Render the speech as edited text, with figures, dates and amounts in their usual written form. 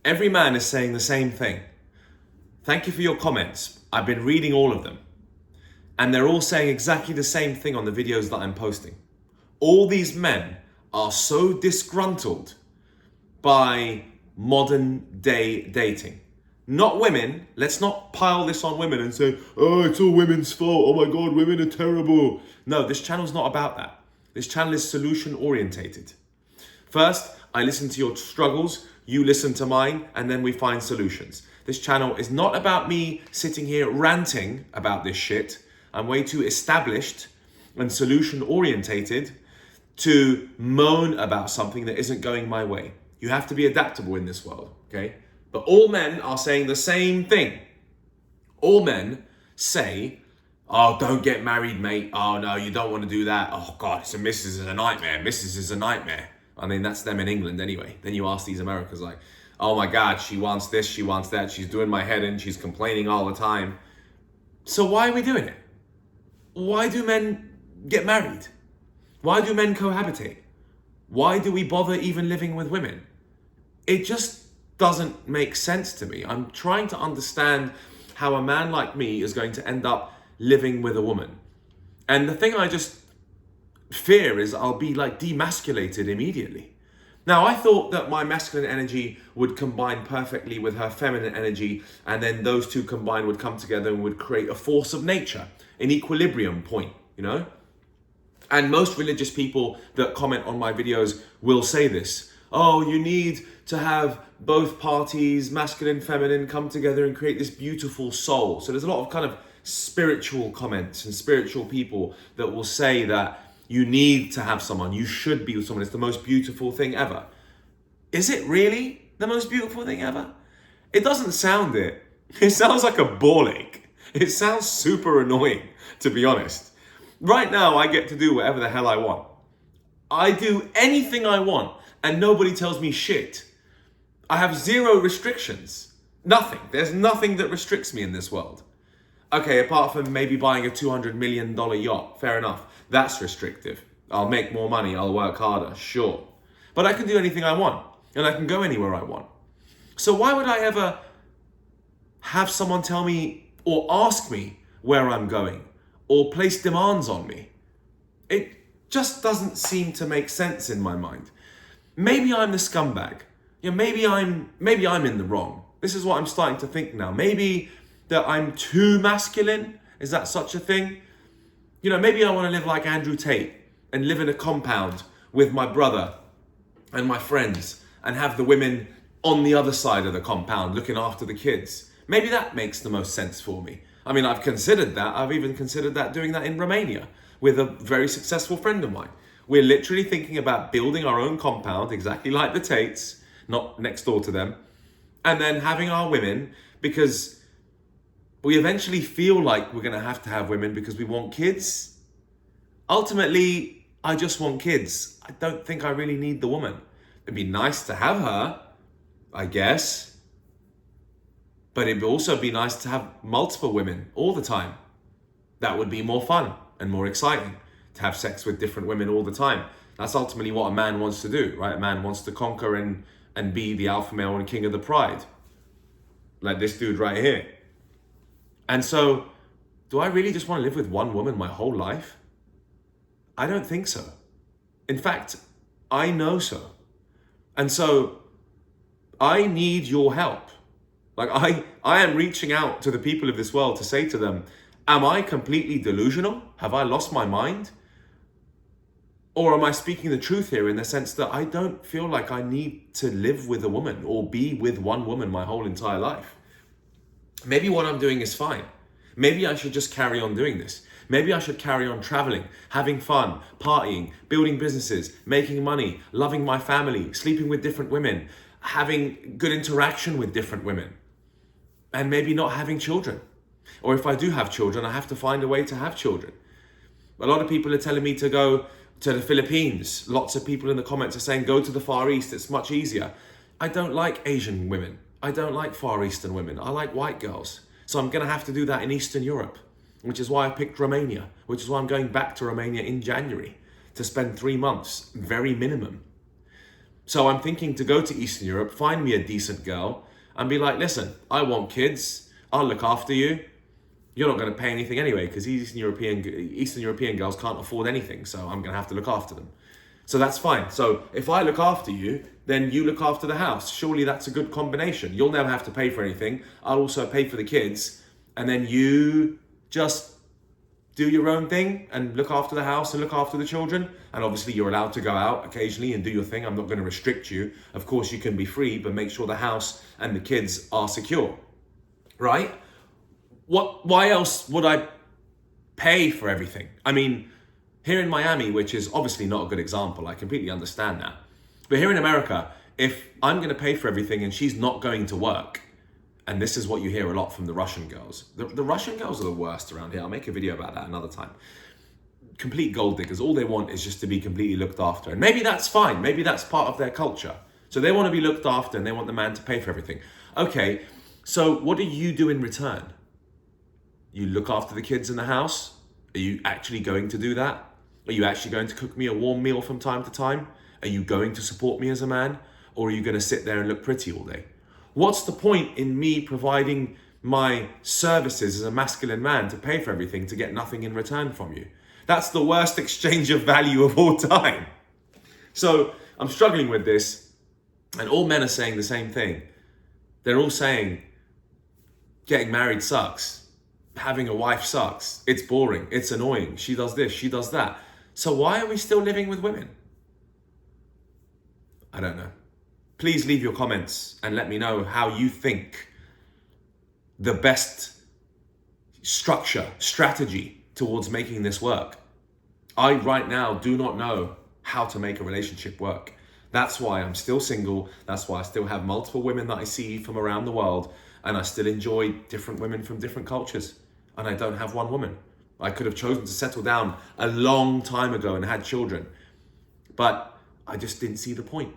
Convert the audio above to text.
Every man is saying the same thing. Thank you for your comments. I've been reading all of them. And they're all saying exactly the same thing on the videos that I'm posting. All these men are so disgruntled by modern day dating. Not women. Let's not pile this on women and say, oh, it's all women's fault. Oh my God, women are terrible. No, this channel's not about that. This channel is solution orientated. First, I listen to your struggles, you listen to mine, and then we find solutions. This channel is not about me sitting here ranting about this shit. I'm way too established and solution orientated to moan about something that isn't going my way. You have to be adaptable in this world, okay? But all men are saying the same thing. All men say, oh, don't get married, mate. Oh, no, you don't want to do that. Oh, God, so Mrs. is a nightmare. Mrs. is a nightmare. I mean, that's them in England anyway. Then you ask these Americans like, oh my God, she wants this, she wants that. She's doing my head in, she's complaining all the time. So why are we doing it? Why do men get married? Why do men cohabitate? Why do we bother even living with women? It just doesn't make sense to me. I'm trying to understand how a man like me is going to end up living with a woman. And the thing I just fear is I'll be like demasculated immediately. Now, I thought that my masculine energy would combine perfectly with her feminine energy, and then those two combined would come together and would create a force of nature, an equilibrium point, you know? And most religious people that comment on my videos will say this. Oh, you need to have both parties, masculine, feminine, come together and create this beautiful soul. So there's a lot of kind of spiritual comments and spiritual people that will say that you need to have someone, you should be with someone, it's the most beautiful thing ever. Is it really the most beautiful thing ever? It doesn't sound it. It sounds like a ball ache. It sounds super annoying, to be honest. Right now, I get to do whatever the hell I want. I do anything I want, and nobody tells me shit. I have zero restrictions. Nothing. There's nothing that restricts me in this world. Okay, apart from maybe buying a $200 million yacht, fair enough. That's restrictive. I'll make more money, I'll work harder, sure. But I can do anything I want, and I can go anywhere I want. So why would I ever have someone tell me or ask me where I'm going or place demands on me? It just doesn't seem to make sense in my mind. Maybe I'm the scumbag. Yeah, maybe I'm in the wrong. This is what I'm starting to think now. Maybe that I'm too masculine. Is that such a thing? You know, maybe I want to live like Andrew Tate and live in a compound with my brother and my friends and have the women on the other side of the compound looking after the kids. Maybe that makes the most sense for me. I mean, I've considered that. I've even considered doing that in Romania with a very successful friend of mine. We're literally thinking about building our own compound, exactly like the Tates, not next door to them, and then having our women, because we eventually feel like we're going to have women because we want kids. Ultimately, I just want kids. I don't think I really need the woman. It'd be nice to have her, I guess. But it'd also be nice to have multiple women all the time. That would be more fun and more exciting, to have sex with different women all the time. That's ultimately what a man wants to do, right? A man wants to conquer and be the alpha male and king of the pride. Like this dude right here. And so, do I really just want to live with one woman my whole life? I don't think so. In fact, I know so. And so, I need your help. Like, I am reaching out to the people of this world to say to them, am I completely delusional? Have I lost my mind? Or am I speaking the truth here in the sense that I don't feel like I need to live with a woman or be with one woman my whole entire life? Maybe what I'm doing is fine. Maybe I should just carry on doing this. Maybe I should carry on traveling, having fun, partying, building businesses, making money, loving my family, sleeping with different women, having good interaction with different women, and maybe not having children. Or if I do have children, I have to find a way to have children. A lot of people are telling me to go to the Philippines. Lots of people in the comments are saying, go to the Far East, it's much easier. I don't like Asian women. I don't like Far Eastern women. I like white girls. So I'm going to have to do that in Eastern Europe, which is why I picked Romania, which is why I'm going back to Romania in January to spend 3 months, very minimum. So I'm thinking to go to Eastern Europe, find me a decent girl, and be like, listen, I want kids, I'll look after you. You're not going to pay anything anyway, because Eastern European girls can't afford anything, so I'm going to have to look after them. So that's fine. So if I look after you, then you look after the house. Surely that's a good combination. You'll never have to pay for anything. I'll also pay for the kids, and then you just do your own thing and look after the house and look after the children. And obviously you're allowed to go out occasionally and do your thing. I'm not going to restrict you. Of course you can be free, but make sure the house and the kids are secure, right? Why else would I pay for everything? I mean, here in Miami, which is obviously not a good example, I completely understand that. But here in America, if I'm going to pay for everything and she's not going to work, and this is what you hear a lot from the Russian girls. The Russian girls are the worst around here. I'll make a video about that another time. Complete gold diggers. All they want is just to be completely looked after. And maybe that's fine. Maybe that's part of their culture. So they want to be looked after and they want the man to pay for everything. Okay, so what do you do in return? You look after the kids in the house? Are you actually going to do that? Are you actually going to cook me a warm meal from time to time? Are you going to support me as a man? Or are you going to sit there and look pretty all day? What's the point in me providing my services as a masculine man to pay for everything to get nothing in return from you? That's the worst exchange of value of all time. So I'm struggling with this, and all men are saying the same thing. They're all saying getting married sucks. Having a wife sucks. It's boring. It's annoying. She does this, she does that. So why are we still living with women? I don't know. Please leave your comments and let me know how you think the best strategy towards making this work. I right now do not know how to make a relationship work. That's why I'm still single. That's why I still have multiple women that I see from around the world, and I still enjoy different women from different cultures. And I don't have one woman. I could have chosen to settle down a long time ago and had children, but I just didn't see the point.